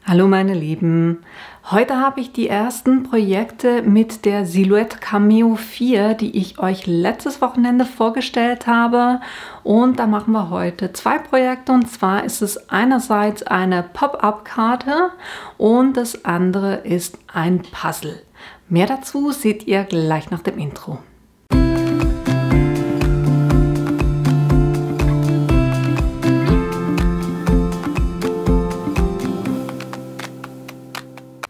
Hallo meine Lieben, heute habe ich die ersten Projekte mit der Silhouette Cameo 4, die ich euch letztes Wochenende vorgestellt habe, und da machen wir heute zwei Projekte, und zwar ist es einerseits eine Pop-up-Karte und das andere ist ein Puzzle. Mehr dazu seht ihr gleich nach dem Intro.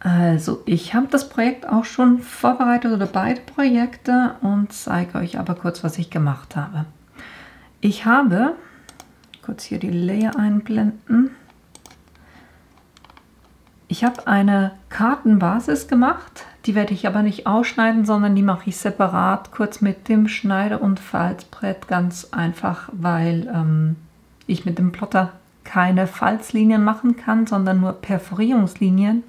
Also ich habe das Projekt auch schon vorbereitet, oder beide Projekte, und zeige euch aber kurz, was ich gemacht habe. Ich habe, kurz hier die Layer einblenden, ich habe eine Kartenbasis gemacht, die werde ich aber nicht ausschneiden, sondern die mache ich separat, kurz mit dem Schneide- und Falzbrett, ganz einfach, weil ich mit dem Plotter keine Falzlinien machen kann, sondern nur Perforierungslinien.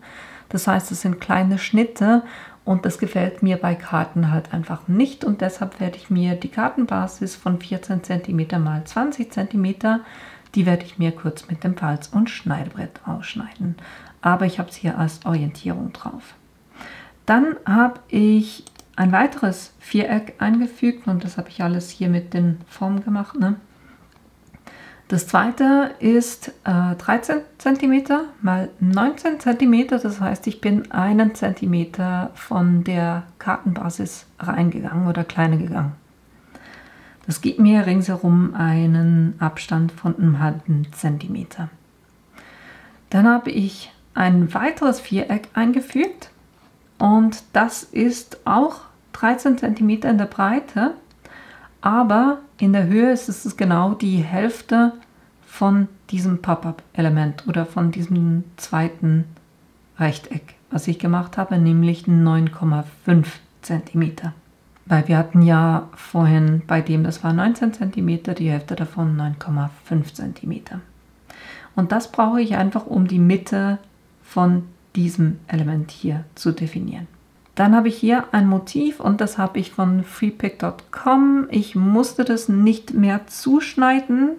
Das heißt, es sind kleine Schnitte und das gefällt mir bei Karten halt einfach nicht, und deshalb werde ich mir die Kartenbasis von 14 cm x 20 cm, die werde ich mir kurz mit dem Falz- und Schneidebrett ausschneiden. Aber ich habe es hier als Orientierung drauf. Dann habe ich ein weiteres Viereck eingefügt, und das habe ich alles hier mit den Formen gemacht, ne? Das zweite ist 13 cm x 19 cm, das heißt, ich bin 1 cm von der Kartenbasis reingegangen oder kleiner gegangen. Das gibt mir ringsherum einen Abstand von einem halben Zentimeter. Dann habe ich ein weiteres Viereck eingefügt, und das ist auch 13 cm in der Breite. Aber in der Höhe ist es genau die Hälfte von diesem Pop-up-Element oder von diesem zweiten Rechteck, was ich gemacht habe, nämlich 9,5 cm. Weil wir hatten ja vorhin bei dem, das war 19 cm, die Hälfte davon 9,5 cm. Und das brauche ich einfach, um die Mitte von diesem Element hier zu definieren. Dann habe ich hier ein Motiv, und das habe ich von freepik.com. Ich musste das nicht mehr zuschneiden,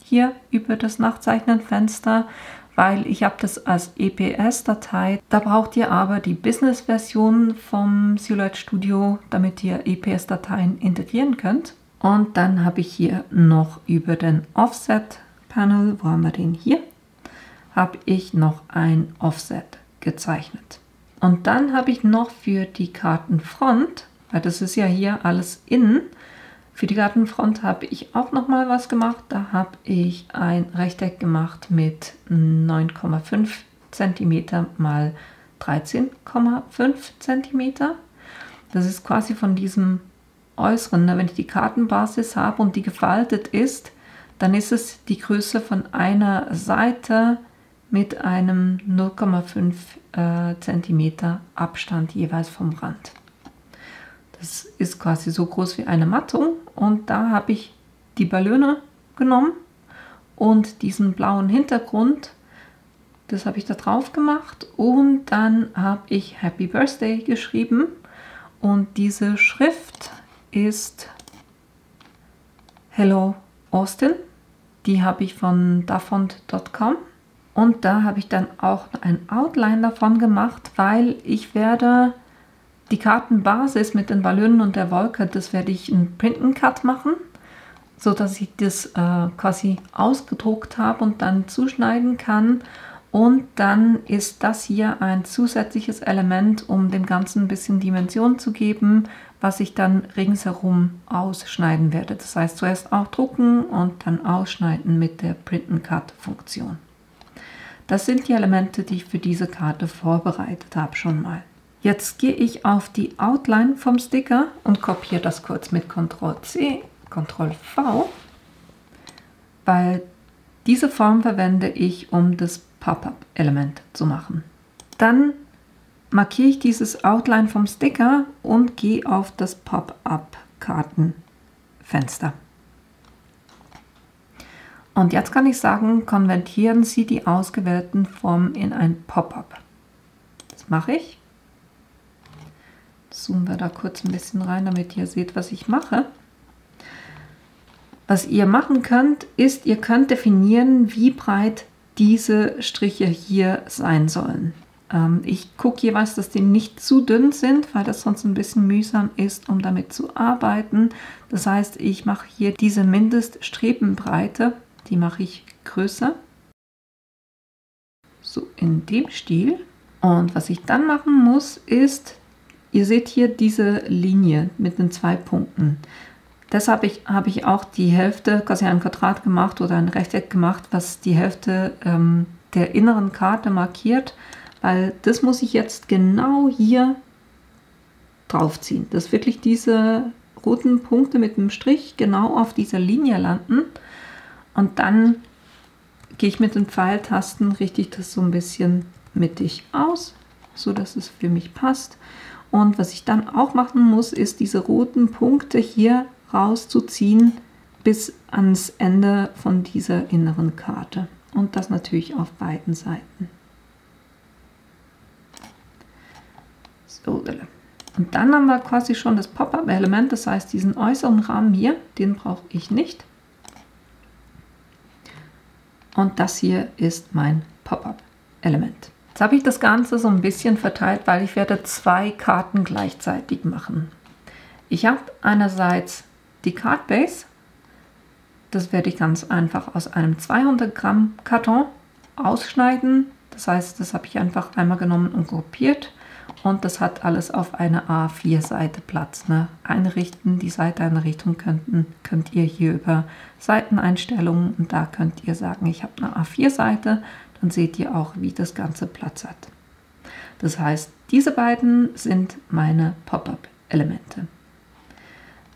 hier über das Nachzeichnenfenster, weil ich habe das als EPS-Datei. Da braucht ihr aber die Business-Version vom Silhouette Studio, damit ihr EPS-Dateien integrieren könnt. Und dann habe ich hier noch über den Offset-Panel, wo haben wir den hier, habe ich noch ein Offset gezeichnet. Und dann habe ich noch für die Kartenfront, weil das ist ja hier alles innen, für die Kartenfront habe ich auch noch mal was gemacht. Da habe ich ein Rechteck gemacht mit 9,5 cm mal 13,5 cm. Das ist quasi von diesem Äußeren, wenn ich die Kartenbasis habe und die gefaltet ist, dann ist es die Größe von einer Seite mit einem 0,5 cm Abstand jeweils vom Rand. Das ist quasi so groß wie eine Mattung, und da habe ich die Ballone genommen und diesen blauen Hintergrund, das habe ich da drauf gemacht, und dann habe ich Happy Birthday geschrieben, und diese Schrift ist Hello Austin, die habe ich von dafont.com. Und da habe ich dann auch ein Outline davon gemacht, weil ich werde die Kartenbasis mit den Ballonen und der Wolke, das werde ich in Print and Cut machen, so dass ich das quasi ausgedruckt habe und dann zuschneiden kann. Und dann ist das hier ein zusätzliches Element, um dem Ganzen ein bisschen Dimension zu geben, was ich dann ringsherum ausschneiden werde. Das heißt, zuerst auch drucken und dann ausschneiden mit der Print and Cut Funktion. Das sind die Elemente, die ich für diese Karte vorbereitet habe schon mal. Jetzt gehe ich auf die Outline vom Sticker und kopiere das kurz mit Ctrl+C, Ctrl+V, weil diese Form verwende ich, um das Pop-up-Element zu machen. Dann markiere ich dieses Outline vom Sticker und gehe auf das Pop-up-Kartenfenster. Und jetzt kann ich sagen, konvertieren Sie die ausgewählten Formen in ein Pop-up. Das mache ich. Zoomen wir da kurz ein bisschen rein, damit ihr seht, was ich mache. Was ihr machen könnt, ist, ihr könnt definieren, wie breit diese Striche hier sein sollen. Ich gucke jeweils, dass die nicht zu dünn sind, weil das sonst ein bisschen mühsam ist, um damit zu arbeiten. Das heißt, ich mache hier diese Mindeststrebenbreite, die mache ich größer. So in dem Stil. Und was ich dann machen muss, ist, ihr seht hier diese Linie mit den 2 Punkten. Deshalb habe ich auch die Hälfte, quasi ein Quadrat gemacht oder ein Rechteck gemacht, was die Hälfte der inneren Karte markiert, weil das muss ich jetzt genau hier draufziehen. Dass wirklich diese roten Punkte mit dem Strich genau auf dieser Linie landen. Und dann gehe ich mit den Pfeiltasten, richte ich das so ein bisschen mittig aus, so dass es für mich passt. Und was ich dann auch machen muss, ist diese roten Punkte hier rauszuziehen bis ans Ende von dieser inneren Karte. Und das natürlich auf beiden Seiten. So. Und dann haben wir quasi schon das Pop-up-Element, das heißt diesen äußeren Rahmen hier, den brauche ich nicht. Und das hier ist mein Pop-up-Element. Jetzt habe ich das Ganze so ein bisschen verteilt, weil ich werde 2 Karten gleichzeitig machen. Ich habe einerseits die Card Base. Das werde ich ganz einfach aus einem 200 Gramm Karton ausschneiden. Das heißt, das habe ich einfach einmal genommen und gruppiert. Und das hat alles auf einer A4-Seite Platz. Ne? Einrichten, die Seiteneinrichtung könnt ihr hier über Seiteneinstellungen. Und da könnt ihr sagen, ich habe eine A4-Seite. Dann seht ihr auch, wie das Ganze Platz hat. Das heißt, diese beiden sind meine Pop-up-Elemente.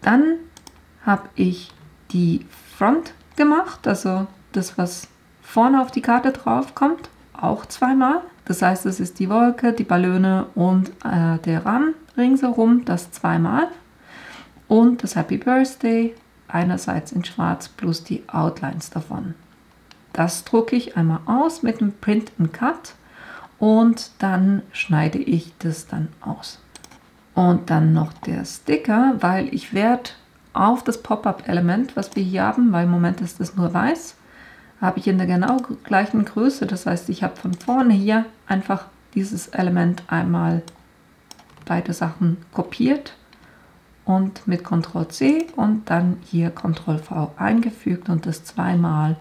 Dann habe ich die Front gemacht, also das, was vorne auf die Karte drauf kommt, auch 2-mal. Das heißt, es ist die Wolke, die Ballone und der Rahmen ringsherum, das 2-mal. Und das Happy Birthday einerseits in schwarz plus die Outlines davon. Das drucke ich einmal aus mit dem Print and Cut und dann schneide ich das dann aus. Und dann noch der Sticker, weil ich werde auf das Pop-up-Element, was wir hier haben, weil im Moment ist das nur weiß, habe ich in der genau gleichen Größe. Das heißt, ich habe von vorne hier einfach dieses Element einmal beide Sachen kopiert und mit Ctrl+C und dann hier Ctrl+V eingefügt und das 2-mal,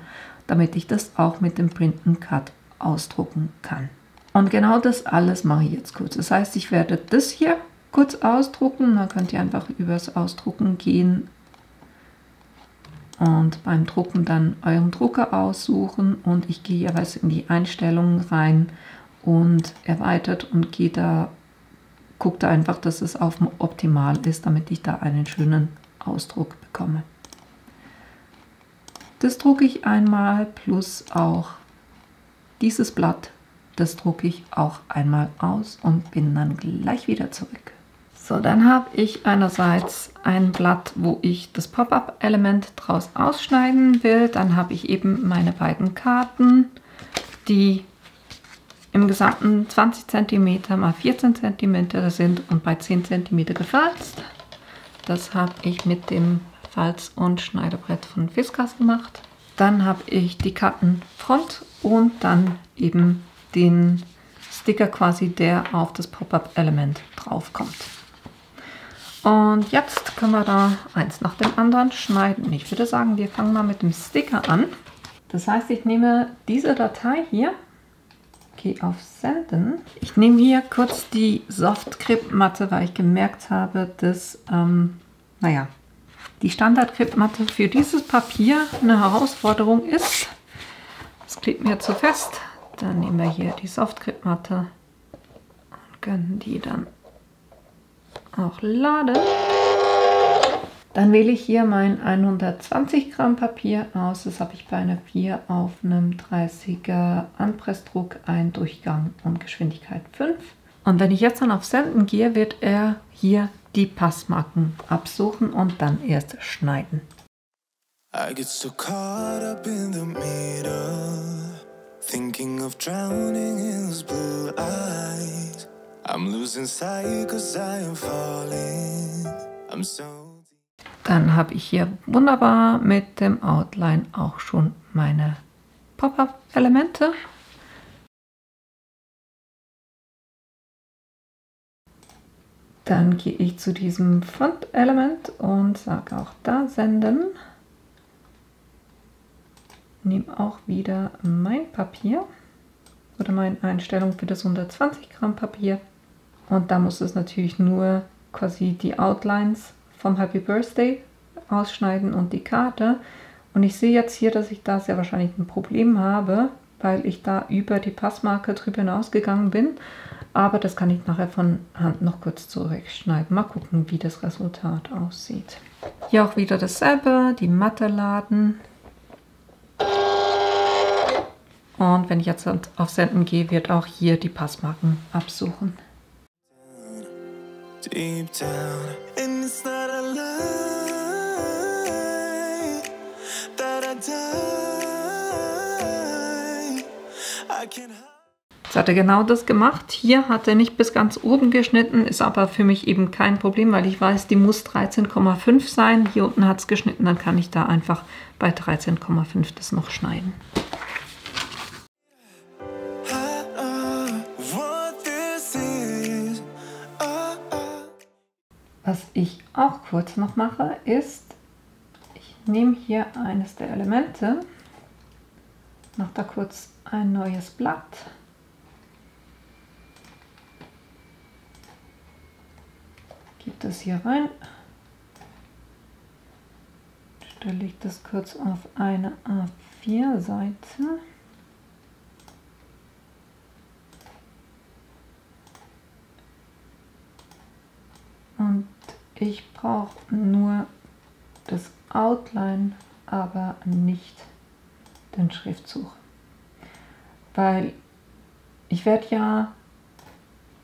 damit ich das auch mit dem Print and Cut ausdrucken kann. Und genau das alles mache ich jetzt kurz. Das heißt, ich werde das hier kurz ausdrucken. Dann könnt ihr einfach übers Ausdrucken gehen und beim Drucken dann euren Drucker aussuchen. Und ich gehe jeweils in die Einstellungen rein und erweitert und gucke da einfach, dass es auf optimal ist, damit ich da einen schönen Ausdruck bekomme. Das drucke ich einmal, plus auch dieses Blatt, das drucke ich auch einmal aus und bin dann gleich wieder zurück. So, dann habe ich einerseits ein Blatt, wo ich das Pop-up-Element draus ausschneiden will. Dann habe ich eben meine beiden Karten, die im Gesamten 20 cm mal 14 cm sind und bei 10 cm gefalzt. Das habe ich mit dem Falz- und Schneidebrett von Fiskars gemacht. Dann habe ich die Kartenfront und dann eben den Sticker quasi, der auf das Pop-up-Element drauf kommt. Und jetzt können wir da eins nach dem anderen schneiden. Ich würde sagen, wir fangen mal mit dem Sticker an. Das heißt, ich nehme diese Datei hier, gehe auf Senden. Ich nehme hier kurz die Soft-Grip-Matte, weil ich gemerkt habe, dass, die Standard-Grip-Matte für dieses Papier eine Herausforderung ist. Das klebt mir zu fest. Dann nehmen wir hier die Soft-Grip-Matte und können die dann auch laden. Dann wähle ich hier mein 120 Gramm Papier aus. Das habe ich bei einer 4 auf einem 30er Anpressdruck, ein Durchgang und Geschwindigkeit 5. Und wenn ich jetzt dann auf Senden gehe, wird er hier die Passmarken absuchen und dann erst schneiden. I get so caught up in the middle, thinking of drowning in those blue eyes. I'm losing sight 'cause I am falling. I'm so. Dann habe ich hier wunderbar mit dem Outline auch schon meine Pop-up-Elemente. Dann gehe ich zu diesem Front-Element und sage auch da senden. Nehme auch wieder mein Papier oder meine Einstellung für das 120 Gramm Papier. Und da muss es natürlich nur quasi die Outlines vom Happy Birthday ausschneiden und die Karte. Und ich sehe jetzt hier, dass ich da sehr wahrscheinlich ein Problem habe, weil ich da über die Passmarke drüber hinausgegangen bin. Aber das kann ich nachher von Hand noch kurz zurückschneiden. Mal gucken, wie das Resultat aussieht. Hier auch wieder dasselbe, die Matte laden. Und wenn ich jetzt auf Senden gehe, wird auch hier die Passmarken absuchen. Deep down, and it's not a lie that I die. I can... Jetzt hat er genau das gemacht. Hier hat er nicht bis ganz oben geschnitten, ist aber für mich eben kein Problem, weil ich weiß, die muss 13,5 sein. Hier unten hat es geschnitten, dann kann ich da einfach bei 13,5 das noch schneiden. Was ich auch kurz noch mache, ist, ich nehme hier eines der Elemente, mache da kurz ein neues Blatt. Gebe das hier rein, stelle ich das kurz auf eine A4-Seite. Und ich brauche nur das Outline, aber nicht den Schriftzug. Weil ich werde ja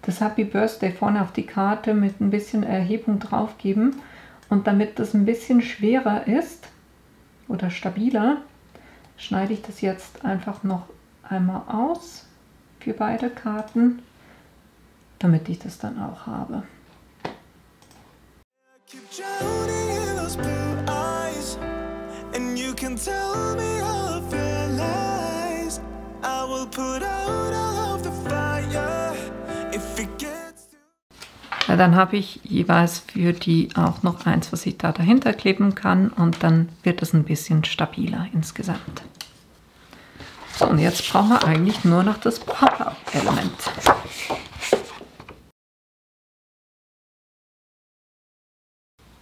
das Happy Birthday vorne auf die Karte mit ein bisschen Erhebung drauf geben. Und damit das ein bisschen schwerer ist oder stabiler, schneide ich das jetzt einfach noch einmal aus für beide Karten, damit ich das dann auch habe. Ja, dann habe ich jeweils für die auch noch eins, was ich da dahinter kleben kann, und dann wird es ein bisschen stabiler insgesamt. So, und jetzt brauchen wir eigentlich nur noch das Pop-up-Element.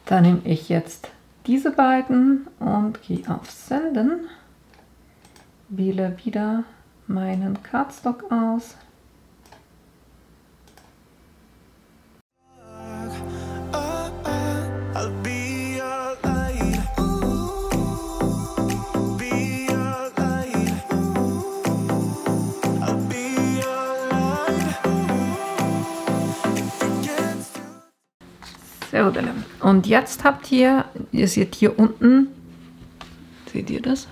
Da nehme ich jetzt diese beiden und gehe auf Senden, wähle wieder meinen Cardstock aus. Und jetzt habt ihr seht hier unten, seht ihr das?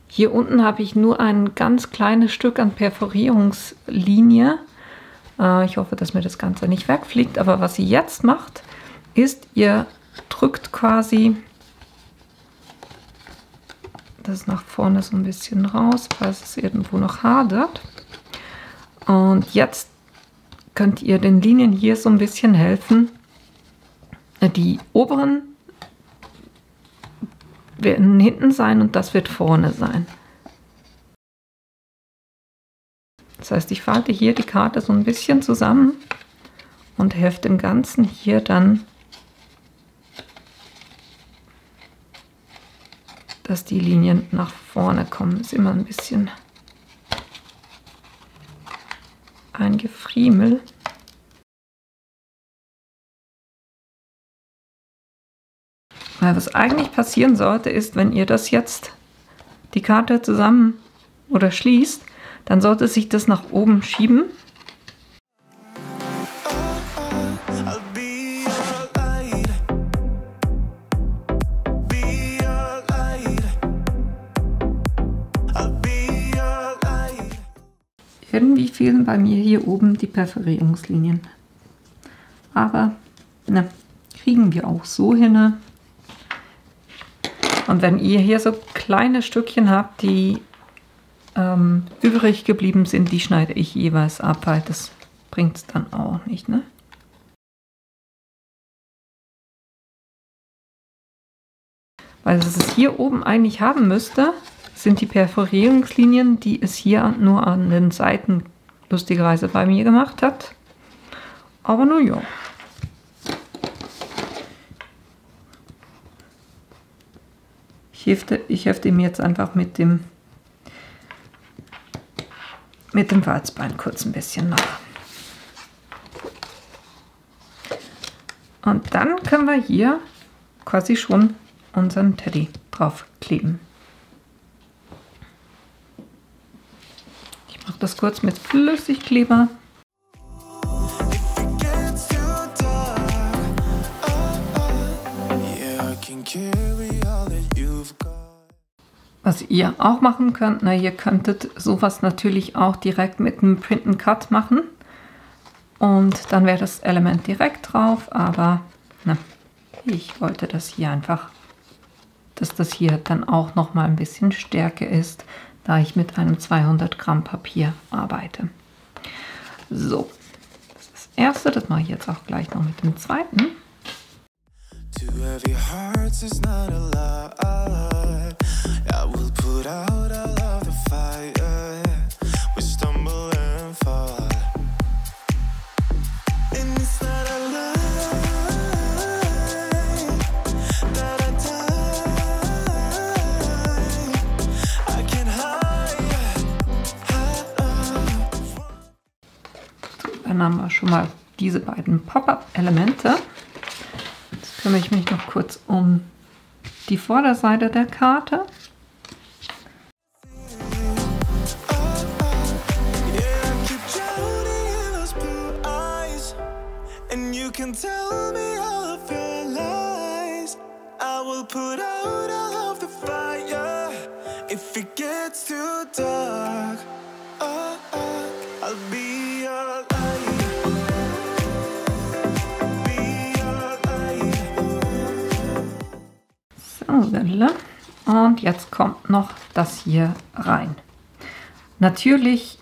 Hier unten habe ich nur ein ganz kleines Stück an Perforierungslinie. Ich hoffe, dass mir das Ganze nicht wegfliegt, aber was ihr jetzt macht, ist, ihr drückt quasi das nach vorne so ein bisschen raus, falls es irgendwo noch hadert. Und jetzt könnt ihr den Linien hier so ein bisschen helfen. Die oberen werden hinten sein und das wird vorne sein. Das heißt, ich falte hier die Karte so ein bisschen zusammen und helfe dem Ganzen hier dann, dass die Linien nach vorne kommen. Ist immer ein bisschen ein Gefriemel. Weil was eigentlich passieren sollte, ist, wenn ihr das jetzt, die Karte zusammen oder schließt, dann sollte sich das nach oben schieben. Irgendwie fehlen bei mir hier oben die Perforierungslinien. Aber ne, kriegen wir auch so hin. Und wenn ihr hier so kleine Stückchen habt, die übrig geblieben sind, die schneide ich jeweils ab, weil das bringt es dann auch nicht, ne? Weil es hier oben eigentlich haben müsste, sind die Perforierungslinien, die es hier nur an den Seiten lustigerweise bei mir gemacht hat. Aber nun ja. Ich hefte ihm jetzt einfach mit dem Falzbein kurz ein bisschen nach. Und dann können wir hier quasi schon unseren Teddy drauf kleben. Ich mache das kurz mit Flüssigkleber. Was ihr auch machen könnt, na, ihr könntet sowas natürlich auch direkt mit einem Print and Cut machen und dann wäre das Element direkt drauf, aber na, ich wollte das hier einfach, dass das hier dann auch noch mal ein bisschen stärker ist, da ich mit einem 200 Gramm Papier arbeite. So, das ist das erste, das mache ich jetzt auch gleich noch mit dem zweiten. Dann haben wir schon mal diese beiden Pop-up-Elemente. Jetzt kümmere ich mich noch kurz um die Vorderseite der Karte. Und jetzt kommt noch das hier rein. Natürlich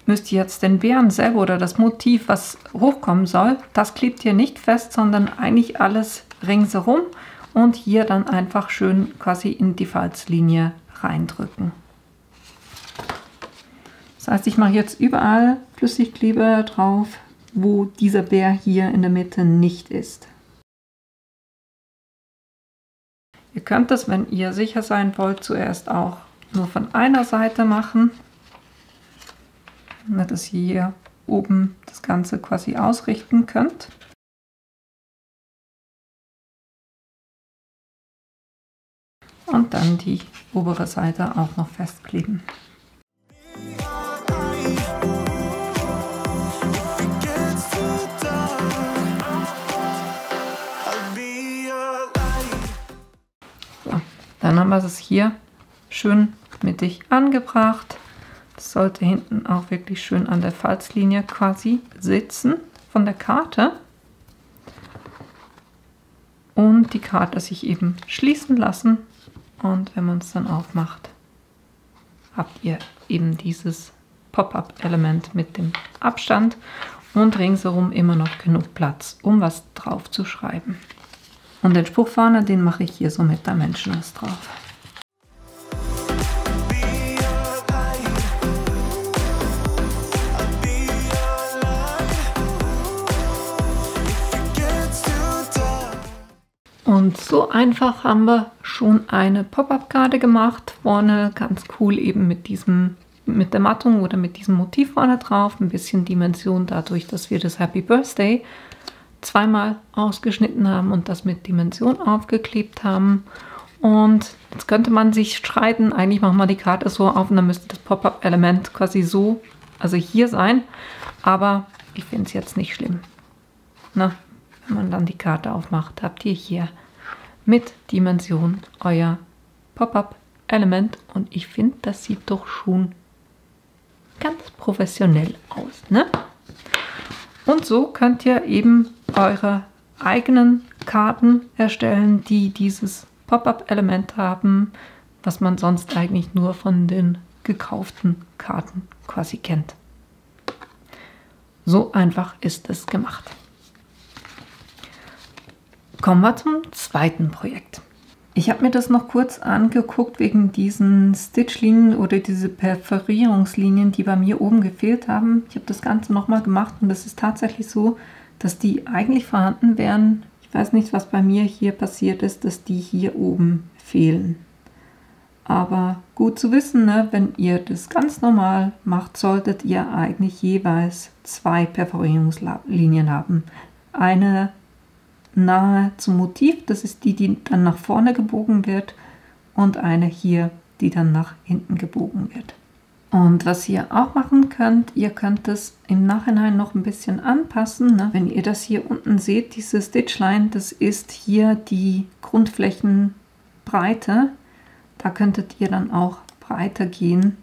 müsst ihr jetzt den Bären selber oder das Motiv, was hochkommen soll, das klebt hier nicht fest, sondern eigentlich alles ringsherum und hier dann einfach schön quasi in die Falzlinie reindrücken. Das heißt, ich mache jetzt überall Flüssigkleber drauf, wo dieser Bär hier in der Mitte nicht ist. Ihr könnt das, wenn ihr sicher sein wollt, zuerst auch nur von einer Seite machen, dass ihr hier oben das Ganze quasi ausrichten könnt. Und dann die obere Seite auch noch festkleben. Dann haben wir es hier schön mittig angebracht. Das sollte hinten auch wirklich schön an der Falzlinie quasi sitzen von der Karte. Und die Karte sich eben schließen lassen. Und wenn man es dann aufmacht, habt ihr eben dieses Pop-up-Element mit dem Abstand und ringsherum immer noch genug Platz, um was drauf zu schreiben. Und den Spruch vorne, den mache ich hier so mit Dimensionals drauf. Und so einfach haben wir schon eine Pop-up-Karte gemacht. Vorne ganz cool eben mit der Mattung oder mit diesem Motiv vorne drauf. Ein bisschen Dimension dadurch, dass wir das Happy Birthday zweimal ausgeschnitten haben und das mit Dimension aufgeklebt haben. Und jetzt könnte man sich streiten, eigentlich machen wir die Karte so auf und dann müsste das Pop-up-Element quasi so, also hier sein, aber ich finde es jetzt nicht schlimm. Na, wenn man dann die Karte aufmacht, habt ihr hier mit Dimension euer Pop-up-Element und ich finde, das sieht doch schon ganz professionell aus, ne? Und so könnt ihr eben eure eigenen Karten erstellen, die dieses Pop-up-Element haben, was man sonst eigentlich nur von den gekauften Karten quasi kennt. So einfach ist es gemacht. Kommen wir zum zweiten Projekt. Ich habe mir das noch kurz angeguckt wegen diesen Stitchlinien oder diese Perforierungslinien, die bei mir oben gefehlt haben. Ich habe das Ganze nochmal gemacht und es ist tatsächlich so, dass die eigentlich vorhanden wären. Ich weiß nicht, was bei mir hier passiert ist, dass die hier oben fehlen. Aber gut zu wissen, ne? Wenn ihr das ganz normal macht, solltet ihr eigentlich jeweils 2 Perforierungslinien haben. Eine nahe zum Motiv, das ist die, die dann nach vorne gebogen wird, und eine hier, die dann nach hinten gebogen wird. Und was ihr auch machen könnt, ihr könnt es im Nachhinein noch ein bisschen anpassen. Ne? Wenn ihr das hier unten seht, diese Stitchline, das ist hier die Grundflächenbreite. Da könntet ihr dann auch breiter gehen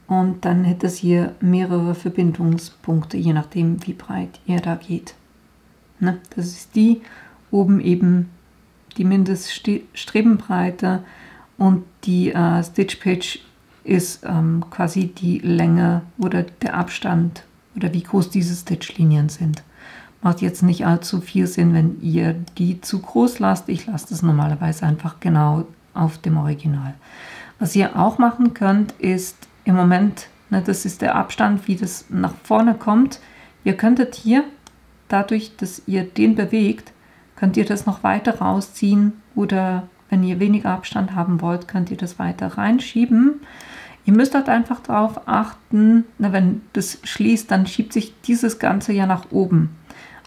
und dann hätte es hier mehrere Verbindungspunkte, je nachdem wie breit ihr da geht. Ne? Das ist die oben eben die Mindeststrebenbreite und die Stitch Pitch ist quasi die Länge oder der Abstand oder wie groß diese Stitchlinien sind. Macht jetzt nicht allzu viel Sinn, wenn ihr die zu groß lasst. Ich lasse das normalerweise einfach genau auf dem Original. Was ihr auch machen könnt, ist im Moment, ne, das ist der Abstand, wie das nach vorne kommt. Ihr könntet hier, dadurch, dass ihr den bewegt, könnt ihr das noch weiter rausziehen oder wenn ihr weniger Abstand haben wollt, könnt ihr das weiter reinschieben. Ihr müsst halt einfach darauf achten, na, wenn das schließt, dann schiebt sich dieses Ganze ja nach oben.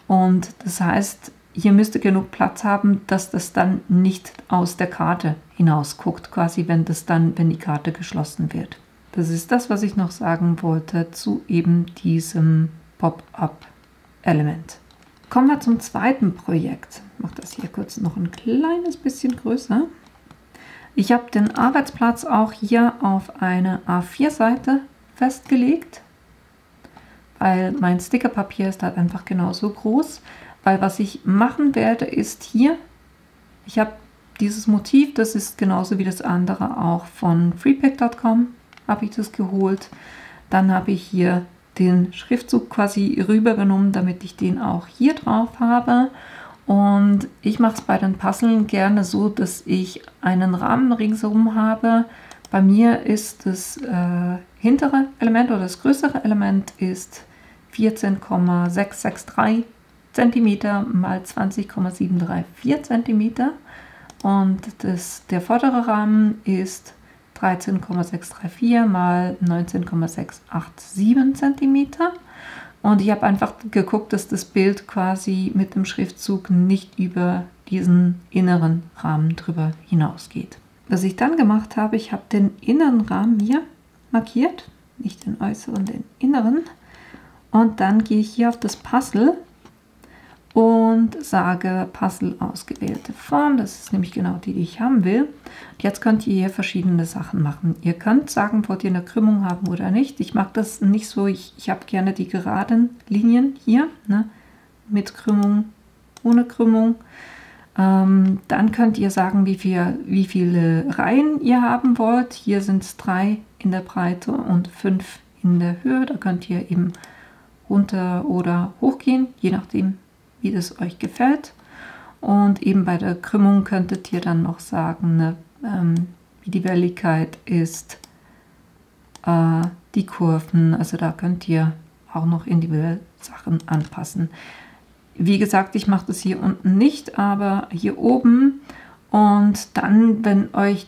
Und das heißt, hier müsst ihr genug Platz haben, dass das dann nicht aus der Karte hinaus guckt, quasi wenn die Karte geschlossen wird. Das ist das, was ich noch sagen wollte zu eben diesem Pop-up-Element. Kommen wir zum zweiten Projekt. Ich mache das hier kurz noch ein kleines bisschen größer. Ich habe den Arbeitsplatz auch hier auf eine A4-Seite festgelegt, weil mein Stickerpapier ist halt einfach genauso groß. Weil was ich machen werde, ist hier, ich habe dieses Motiv, das ist genauso wie das andere auch von freepik.com, habe ich das geholt. Dann habe ich hier den Schriftzug quasi rübergenommen, damit ich den auch hier drauf habe. Und ich mache es bei den Puzzlen gerne so, dass ich einen Rahmen ringsherum habe. Bei mir ist das hintere Element oder das größere Element ist 14,663 cm mal 20,734 cm und der vordere Rahmen ist 13,634 mal 19,687 cm. Und ich habe einfach geguckt, dass das Bild quasi mit dem Schriftzug nicht über diesen inneren Rahmen drüber hinausgeht. Was ich dann gemacht habe, ich habe den inneren Rahmen hier markiert, nicht den äußeren, den inneren. Und dann gehe ich hier auf das Puzzle und sage Puzzle ausgewählte Form. Das ist nämlich genau die ich haben will. Und jetzt könnt ihr hier verschiedene Sachen machen. Ihr könnt sagen, wollt ihr eine Krümmung haben oder nicht. Ich mag das nicht so. Ich habe gerne die geraden Linien hier, ne, mit Krümmung, ohne Krümmung. Dann könnt ihr sagen, wie viele Reihen ihr haben wollt. Hier sind es 3 in der Breite und 5 in der Höhe. Da könnt ihr eben runter oder hoch gehen, je nachdem, wie das euch gefällt. Und eben bei der Krümmung könntet ihr dann noch sagen, ne, wie die Welligkeit ist, die Kurven. Also da könnt ihr auch noch individuell Sachen anpassen. Wie gesagt, ich mache das hier unten nicht, aber hier oben. Und dann, wenn euch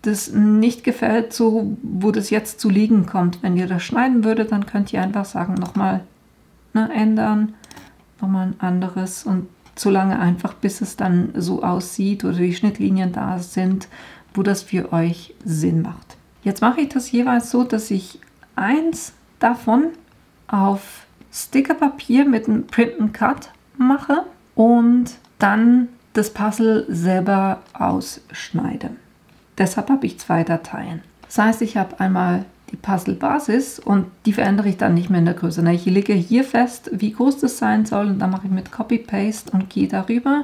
das nicht gefällt, so wo das jetzt zu liegen kommt, wenn ihr das schneiden würdet, dann könnt ihr einfach sagen, nochmal ändern, nochmal ein anderes und so lange einfach, bis es dann so aussieht oder die Schnittlinien da sind, wo das für euch Sinn macht. Jetzt mache ich das jeweils so, dass ich eins davon auf Stickerpapier mit einem Print and Cut mache und dann das Puzzle selber ausschneide. Deshalb habe ich 2 Dateien. Das heißt, ich habe einmal die Puzzle-Basis und die verändere ich dann nicht mehr in der Größe. Ich lege hier fest, wie groß das sein soll und dann mache ich mit Copy-Paste und gehe darüber.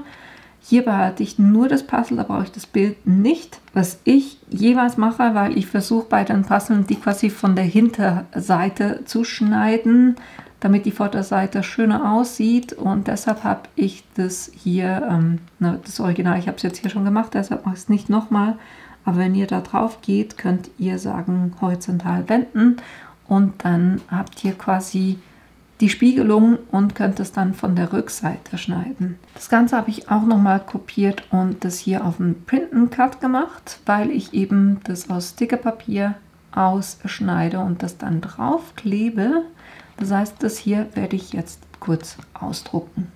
Hier behalte ich nur das Puzzle, da brauche ich das Bild nicht. Was ich jeweils mache, weil ich versuche bei den Puzzlen die quasi von der Hinterseite zu schneiden, damit die Vorderseite schöner aussieht, und deshalb habe ich das hier, das Original, ich habe es jetzt hier schon gemacht, deshalb mache ich es nicht nochmal, aber wenn ihr da drauf geht, könnt ihr sagen horizontal wenden und dann habt ihr quasi die Spiegelung und könnt es dann von der Rückseite schneiden. Das Ganze habe ich auch nochmal kopiert und das hier auf einen Print-and-Cut gemacht, weil ich eben das aus Stickerpapier ausschneide und das dann drauf klebe. Das heißt, das hier werde ich jetzt kurz ausdrucken.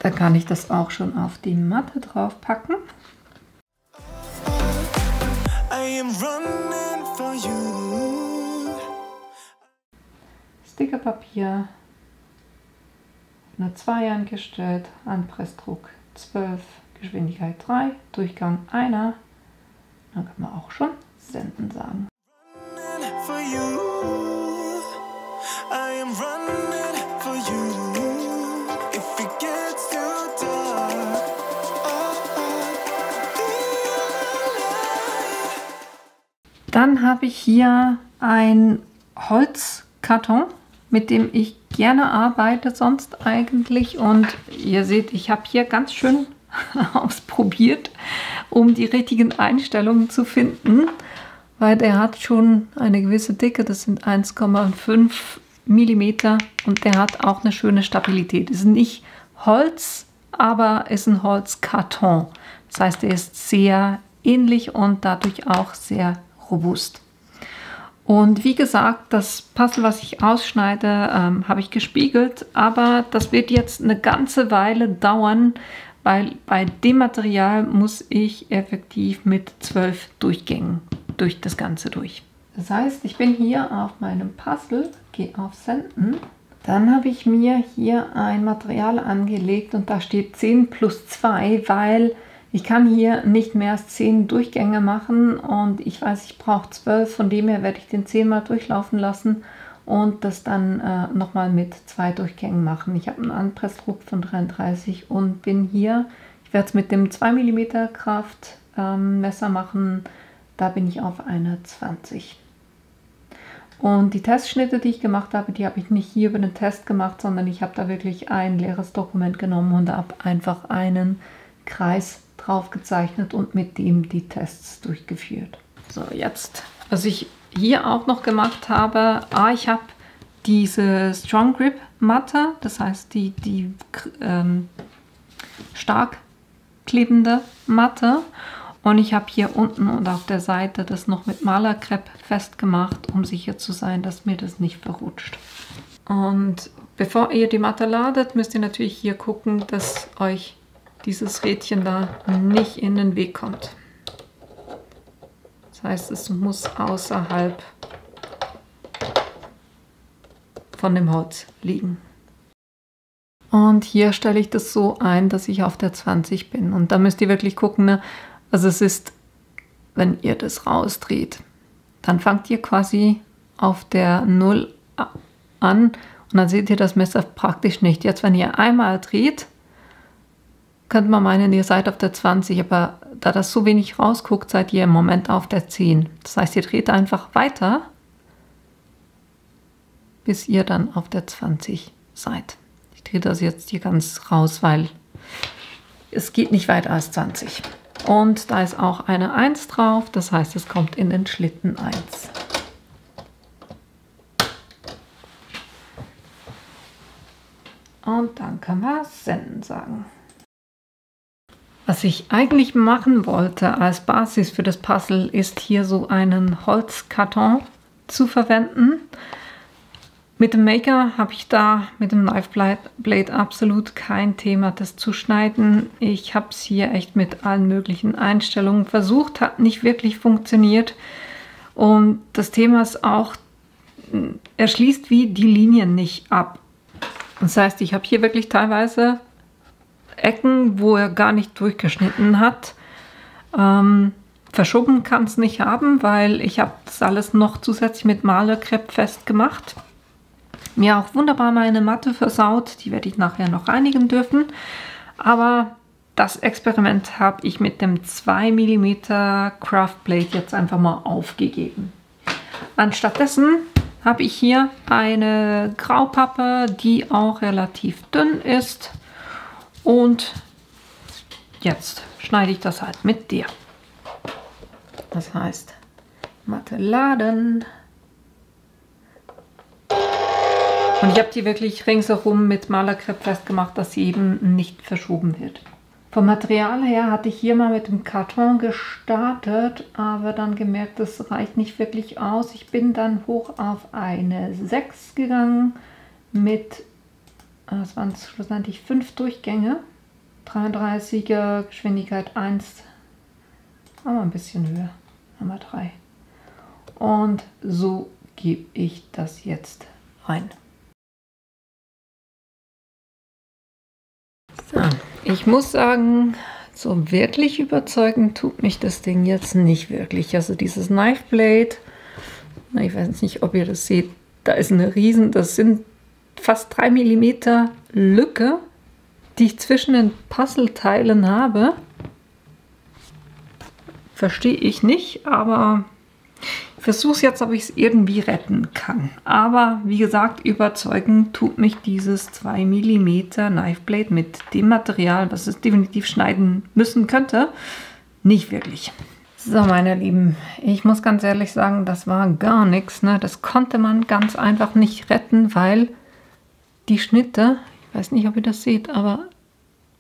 Dann kann ich das auch schon auf die Matte drauf packen. Stickerpapier, eine 2 eingestellt, Anpressdruck 12, Geschwindigkeit 3, Durchgang 1. Dann kann man auch schon senden sagen. Dann habe ich hier ein Holzkarton, mit dem ich gerne arbeite sonst eigentlich, und ihr seht, ich habe hier ganz schön ausprobiert, um die richtigen Einstellungen zu finden, weil der hat schon eine gewisse Dicke, das sind 1,5 mm, und der hat auch eine schöne Stabilität. Es ist nicht Holz, aber ist ein Holzkarton. Das heißt, er ist sehr ähnlich und dadurch auch sehr robust. Und wie gesagt, das Puzzle, was ich ausschneide, habe ich gespiegelt, aber das wird jetzt eine ganze Weile dauern, weil bei dem Material muss ich effektiv mit 12 Durchgängen durch das Ganze durch. Das heißt, ich bin hier auf meinem Puzzle, gehe auf Senden, dann habe ich mir hier ein Material angelegt und da steht 10 plus 2, weil ich kann hier nicht mehr als 10 Durchgänge machen und ich weiß, ich brauche 12, von dem her werde ich den 10 mal durchlaufen lassen und das dann nochmal mit 2 Durchgängen machen. Ich habe einen Anpressdruck von 33 und bin hier, ich werde es mit dem 2 mm Kraft Messer machen, da bin ich auf eine 20. Und die Testschnitte, die ich gemacht habe, die habe ich nicht hier über den Test gemacht, sondern ich habe da wirklich ein leeres Dokument genommen und habe einfach einen Kreis drauf gezeichnet und mit dem die Tests durchgeführt. So, jetzt, was ich hier auch noch gemacht habe, ich habe diese Strong Grip Matte, das heißt die stark klebende Matte, und ich habe hier unten und auf der Seite das noch mit Malerkrepp festgemacht, um sicher zu sein, dass mir das nicht verrutscht. Und bevor ihr die Matte ladet, müsst ihr natürlich hier gucken, dass euch dieses Rädchen da nicht in den Weg kommt. Das heißt, es muss außerhalb von dem Holz liegen. Und hier stelle ich das so ein, dass ich auf der 20 bin. Und da müsst ihr wirklich gucken, ne? Also es ist, wenn ihr das rausdreht, dann fangt ihr quasi auf der 0 an und dann seht ihr das Messer praktisch nicht. Jetzt, wenn ihr einmal dreht, könnte man meinen, ihr seid auf der 20, aber da das so wenig rausguckt, seid ihr im Moment auf der 10. Das heißt, ihr dreht einfach weiter, bis ihr dann auf der 20 seid. Ich drehe das jetzt hier ganz raus, weil es geht nicht weiter als 20. Und da ist auch eine 1 drauf, das heißt, es kommt in den Schlitten 1. Und dann können wir Senden sagen. Was ich eigentlich machen wollte als Basis für das Puzzle, ist hier so einen Holzkarton zu verwenden. Mit dem Maker habe ich da mit dem Knife Blade absolut kein Thema, das zu schneiden. Ich habe es hier echt mit allen möglichen Einstellungen versucht, hat nicht wirklich funktioniert. Und das Thema ist auch, er schließt wie die Linien nicht ab. Das heißt, ich habe hier wirklich teilweise Ecken, wo er gar nicht durchgeschnitten hat. Verschoben kann es nicht haben, weil ich habe das alles noch zusätzlich mit Malerkrepp festgemacht. Mir auch wunderbar meine Matte versaut, die werde ich nachher noch reinigen dürfen. Aber das Experiment habe ich mit dem 2 mm Craftblade jetzt einfach mal aufgegeben. Anstattdessen habe ich hier eine Graupappe, die auch relativ dünn ist. Und jetzt schneide ich das halt mit dir. Das heißt, Matte laden. Und ich habe die wirklich ringsherum mit Malerkrepp festgemacht, dass sie eben nicht verschoben wird. Vom Material her hatte ich hier mal mit dem Karton gestartet, aber dann gemerkt, das reicht nicht wirklich aus. Ich bin dann hoch auf eine 6 gegangen mit, das waren schlussendlich 5 Durchgänge. 33er, Geschwindigkeit 1, aber ein bisschen höher, Nummer 3. Und so gebe ich das jetzt rein. So, ich muss sagen, so wirklich überzeugend tut mich das Ding jetzt nicht wirklich. Also dieses Knife Blade, ich weiß nicht, ob ihr das seht, da ist eine riesen, das sind fast 3 mm Lücke, die ich zwischen den Puzzleteilen habe. Verstehe ich nicht, aber ich versuche es jetzt, ob ich es irgendwie retten kann. Aber wie gesagt, überzeugend tut mich dieses 2 mm Knife Blade mit dem Material, was es definitiv schneiden müssen könnte, nicht wirklich. So, meine Lieben, ich muss ganz ehrlich sagen, das war gar nichts. Ne? Das konnte man ganz einfach nicht retten, weil die Schnitte, ich weiß nicht, ob ihr das seht, aber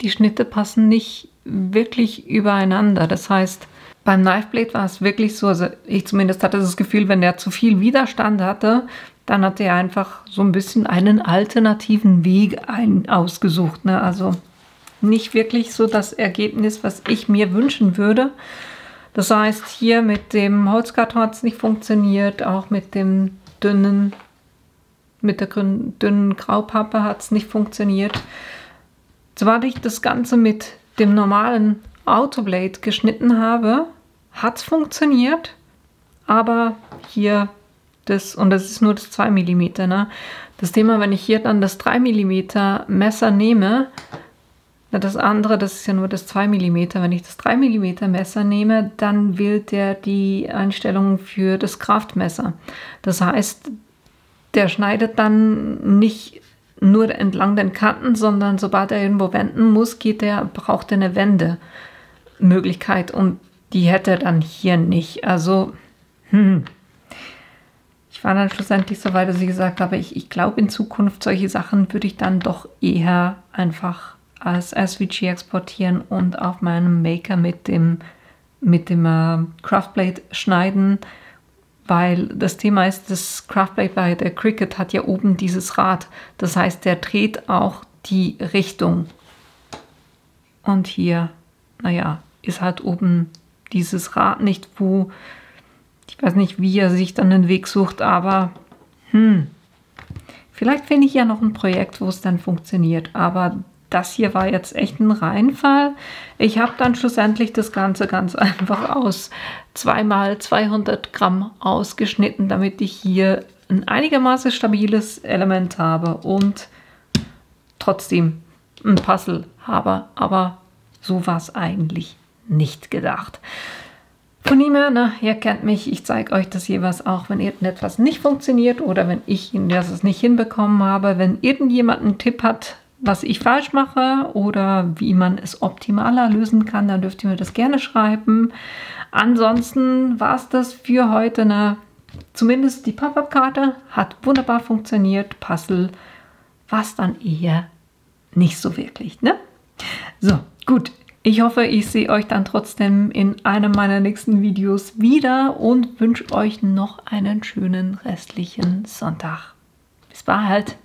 die Schnitte passen nicht wirklich übereinander. Das heißt, beim Knife Blade war es wirklich so, also ich zumindest hatte das Gefühl, wenn der zu viel Widerstand hatte, dann hat er einfach so ein bisschen einen alternativen Weg ausgesucht. Ne? Also nicht wirklich so das Ergebnis, was ich mir wünschen würde. Das heißt, hier mit dem Holzkarton hat es nicht funktioniert, auch mit dem dünnen Graupappe hat es nicht funktioniert. Sobald ich das Ganze mit dem normalen Autoblade geschnitten habe, hat es funktioniert, aber hier und das ist nur das 2 mm, ne? Das Thema, wenn ich hier dann das 3 mm Messer nehme, das andere, das ist ja nur das 2 mm, wenn ich das 3 mm Messer nehme, dann wählt der die Einstellung für das Kraftmesser. Das heißt, der schneidet dann nicht nur entlang den Kanten, sondern sobald er irgendwo wenden muss, braucht er eine Wendemöglichkeit und die hätte er dann hier nicht. Also, ich war dann schlussendlich so weit, dass ich gesagt habe, ich glaube in Zukunft solche Sachen würde ich dann doch eher einfach als SVG exportieren und auf meinem Maker mit dem Craftblade schneiden. Weil das Thema ist, das Craftblade bei der Cricut hat ja oben dieses Rad. Das heißt, der dreht auch die Richtung. Und hier, naja, ist halt oben dieses Rad nicht, wo, ich weiß nicht, wie er sich dann den Weg sucht, aber vielleicht finde ich ja noch ein Projekt, wo es dann funktioniert. Aber das hier war jetzt echt ein Reinfall. Ich habe dann schlussendlich das Ganze ganz einfach aus 2 x 200 Gramm ausgeschnitten, damit ich hier ein einigermaßen stabiles Element habe und trotzdem ein Puzzle habe. Aber so war es eigentlich nicht gedacht. Von ihm her, ihr kennt mich, ich zeige euch das jeweils auch, wenn irgendetwas nicht funktioniert oder wenn ich das nicht hinbekommen habe. Wenn irgendjemand einen Tipp hat, was ich falsch mache oder wie man es optimaler lösen kann, dann dürft ihr mir das gerne schreiben. Ansonsten war es das für heute. Zumindest die Pop-Up-Karte hat wunderbar funktioniert. Puzzle war es dann eher nicht so wirklich. Ne? So, gut. Ich hoffe, ich sehe euch dann trotzdem in einem meiner nächsten Videos wieder und wünsche euch noch einen schönen restlichen Sonntag. Bis bald.